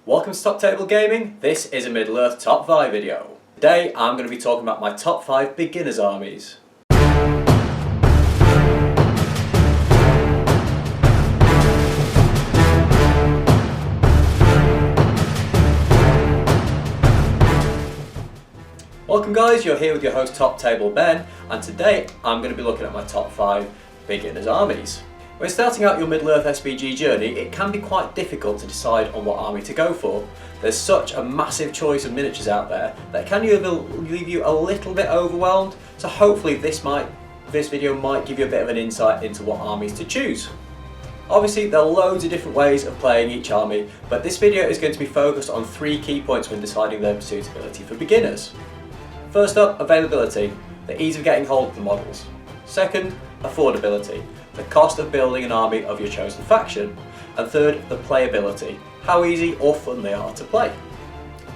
Welcome to Top Table Gaming. This is a Middle-earth Top 5 video. Today I'm going to be talking about my top 5 beginners armies. Welcome guys, you're here with your host Top Table Ben, and today I'm going to be looking at my top 5 beginners armies. When starting out your Middle-earth SBG journey, it can be quite difficult to decide on what army to go for. There's such a massive choice of miniatures out there that can either leave you a little bit overwhelmed, so hopefully this video might give you a bit of an insight into what armies to choose. Obviously there are loads of different ways of playing each army, but this video is going to be focused on 3 key points when deciding their suitability for beginners. First up, availability, the ease of getting hold of the models. Second, affordability, the cost of building an army of your chosen faction. And third, the playability, how easy or fun they are to play.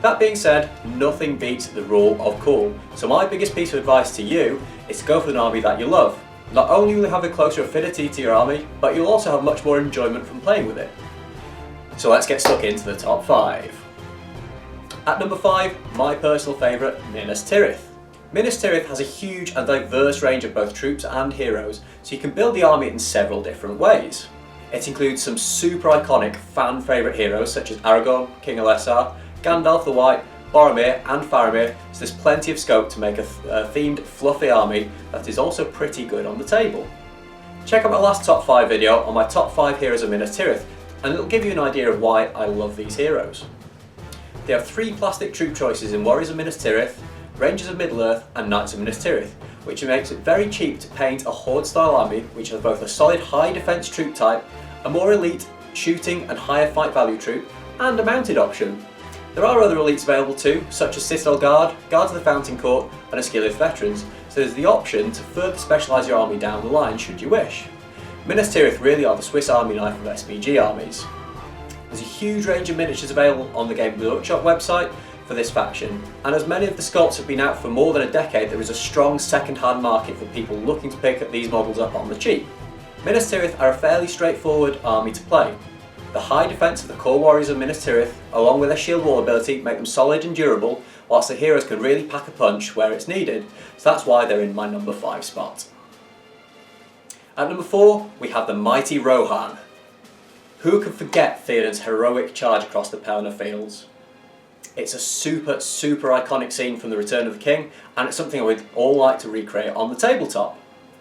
That being said, nothing beats the rule of cool, so my biggest piece of advice to you is to go for an army that you love. Not only will you have a closer affinity to your army, but you'll also have much more enjoyment from playing with it. So let's get stuck into the top 5. At number 5, my personal favourite, Minas Tirith. Minas Tirith has a huge and diverse range of both troops and heroes, so you can build the army in several different ways. It includes some super iconic fan favourite heroes such as Aragorn, King Elessar, Gandalf the White, Boromir and Faramir, so there's plenty of scope to make a themed fluffy army that is also pretty good on the table. Check out my last top 5 video on my top 5 heroes of Minas Tirith, and it'll give you an idea of why I love these heroes. There are 3 plastic troop choices in Warriors of Minas Tirith, Rangers of Middle-earth and Knights of Minas Tirith, which makes it very cheap to paint a Horde-style army which has both a solid high defence troop type, a more elite shooting and higher fight value troop, and a mounted option. There are other elites available too, such as Citadel Guard, Guards of the Fountain Court and Ascilius Veterans, so there's the option to further specialise your army down the line should you wish. Minas Tirith really are the Swiss Army knife of SBG armies. There's a huge range of miniatures available on the Game Workshop website for this faction, and as many of the sculpts have been out for more than a decade, there is a strong second-hand market for people looking to pick these models up on the cheap. Minas Tirith are a fairly straightforward army to play. The high defence of the core warriors of Minas Tirith, along with their shield wall ability, make them solid and durable, whilst the heroes can really pack a punch where it's needed, so that's why they're in my number 5 spot. At number 4, we have the mighty Rohan. Who could forget Theoden's heroic charge across the Pelennor Fields? It's a super iconic scene from The Return of the King, and it's something I would all like to recreate on the tabletop.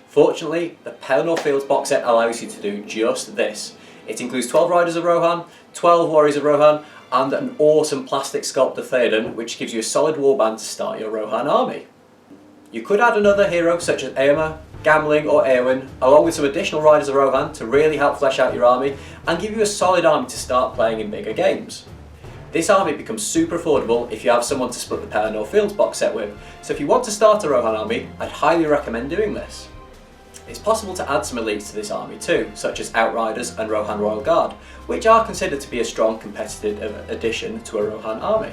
Fortunately, the Pelennor Fields box set allows you to do just this. It includes 12 Riders of Rohan, 12 Warriors of Rohan, and an awesome plastic sculpt of Theoden, which gives you a solid warband to start your Rohan army. You could add another hero such as Éomer, Gamling or Éowyn, along with some additional Riders of Rohan to really help flesh out your army and give you a solid army to start playing in bigger games. This army becomes super affordable if you have someone to split the Pelennor Fields box set with, so if you want to start a Rohan army, I'd highly recommend doing this. It's possible to add some elites to this army too, such as Outriders and Rohan Royal Guard, which are considered to be a strong competitive addition to a Rohan army.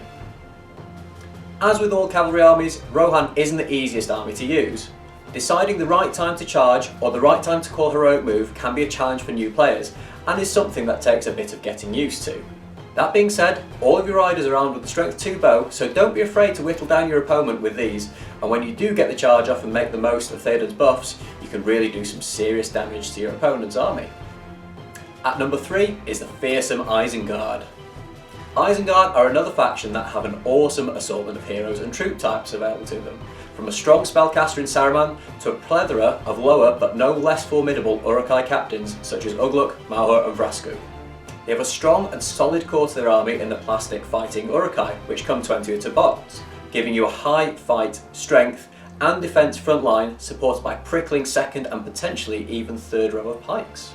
As with all cavalry armies, Rohan isn't the easiest army to use. Deciding the right time to charge or the right time to call a heroic move can be a challenge for new players, and is something that takes a bit of getting used to. That being said, all of your riders are armed with the Strength 2 bow, so don't be afraid to whittle down your opponent with these, and when you do get the charge off and make the most of Theoden's buffs, you can really do some serious damage to your opponent's army. At number 3 is the fearsome Isengard. Isengard are another faction that have an awesome assortment of heroes and troop types available to them, from a strong spellcaster in Saruman to a plethora of lower but no less formidable Uruk-hai captains such as Ugluk, Mahur and Vrasku. They have a strong and solid core to their army in the plastic fighting Uruk-hai, which come 20 into box, giving you a high fight, strength and defence front line supported by prickling second and potentially even third row of pikes.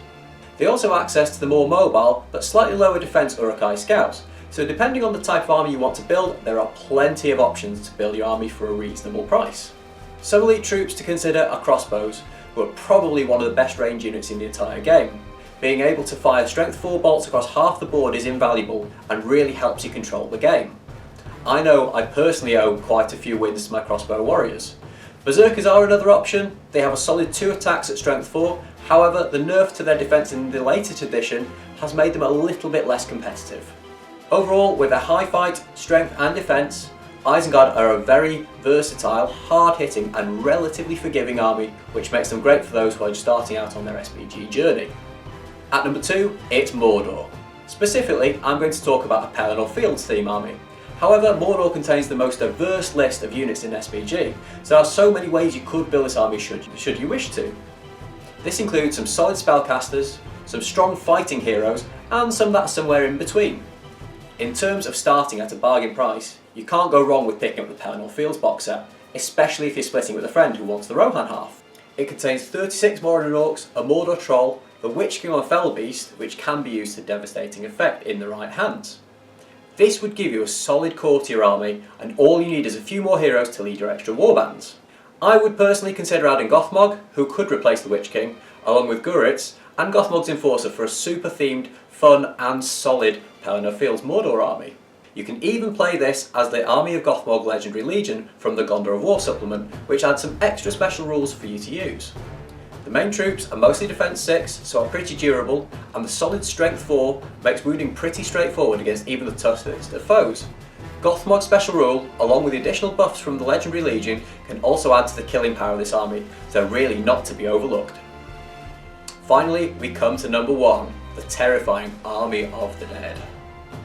They also have access to the more mobile but slightly lower defence Uruk-hai scouts, so depending on the type of army you want to build, there are plenty of options to build your army for a reasonable price. Some elite troops to consider are crossbows, who are probably one of the best range units in the entire game. Being able to fire strength 4 bolts across half the board is invaluable and really helps you control the game. I know I personally owe quite a few wins to my crossbow warriors. Berserkers are another option. They have a solid 2 attacks at strength 4, however the nerf to their defence in the latest edition has made them a little bit less competitive. Overall, with their high fight, strength and defence, Isengard are a very versatile, hard-hitting and relatively forgiving army, which makes them great for those who are starting out on their SBG journey. At number 2, it's Mordor. Specifically, I'm going to talk about a Pelennor Fields theme army. However, Mordor contains the most diverse list of units in SBG, so there are so many ways you could build this army should you wish to. This includes some solid spellcasters, some strong fighting heroes, and some that are somewhere in between. In terms of starting at a bargain price, you can't go wrong with picking up the Pelennor Fields box set, especially if you're splitting with a friend who wants the Rohan half. It contains 36 Mordor orcs, a Mordor troll, the Witch King on a Fell Beast, which can be used to devastating effect in the right hands. This would give you a solid core to your army, and all you need is a few more heroes to lead your extra warbands. I would personally consider adding Gothmog, who could replace the Witch King, along with Guritz and Gothmog's Enforcer for a super themed, fun and solid Pelennor Fields Mordor army. You can even play this as the Army of Gothmog Legendary Legion from the Gondor of War supplement, which adds some extra special rules for you to use. The main troops are mostly defense 6, so are pretty durable, and the solid strength 4 makes wounding pretty straightforward against even the toughest of foes. Gothmog's special rule, along with the additional buffs from the Legendary Legion, can also add to the killing power of this army, so really not to be overlooked. Finally, we come to number 1, the terrifying Army of the Dead.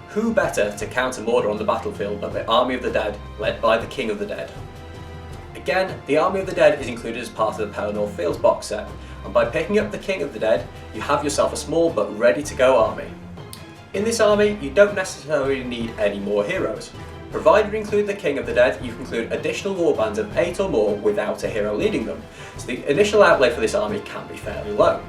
Who better to counter Mordor on the battlefield but the Army of the Dead, led by the King of the Dead? Again, the Army of the Dead is included as part of the Pelennor Fields box set, and by picking up the King of the Dead, you have yourself a small but ready to go army. In this army, you don't necessarily need any more heroes. Provided you include the King of the Dead, you can include additional warbands of 8 or more without a hero leading them, so the initial outlay for this army can be fairly low.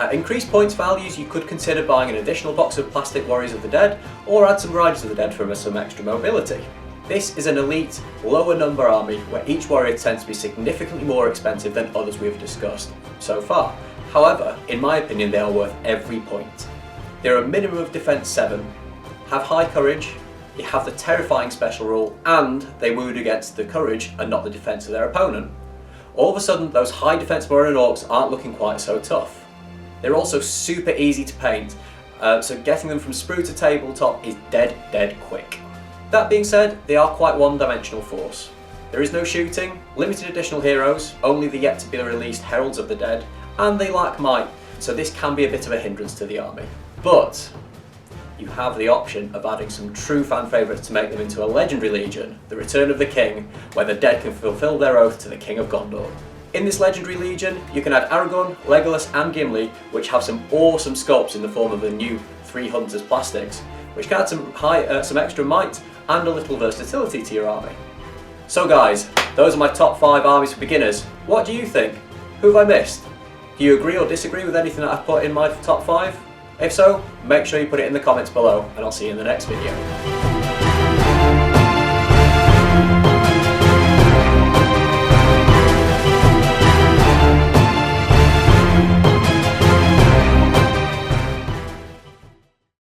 At increased points values, you could consider buying an additional box of plastic Warriors of the Dead, or add some Riders of the Dead for some extra mobility. This is an elite, lower number army where each warrior tends to be significantly more expensive than others we've discussed so far. However, in my opinion, they are worth every point. They're a minimum of defense 7, have high courage, you have the terrifying special rule, and they wound against the courage and not the defense of their opponent. All of a sudden, those high defense Mordor orcs aren't looking quite so tough. They're also super easy to paint, so getting them from sprue to tabletop is dead quick. That being said, they are quite one-dimensional force. There is no shooting, limited additional heroes, only the yet to be released Heralds of the Dead, and they lack might, so this can be a bit of a hindrance to the army. But you have the option of adding some true fan favourites to make them into a Legendary Legion, the Return of the King, where the dead can fulfil their oath to the King of Gondor. In this Legendary Legion, you can add Aragorn, Legolas and Gimli, which have some awesome sculpts in the form of the new 3 Hunters plastics, which can add some extra might and a little versatility to your army. So guys, those are my top 5 armies for beginners. What do you think? Who have I missed? Do you agree or disagree with anything that I've put in my top 5? If so, make sure you put it in the comments below, and I'll see you in the next video.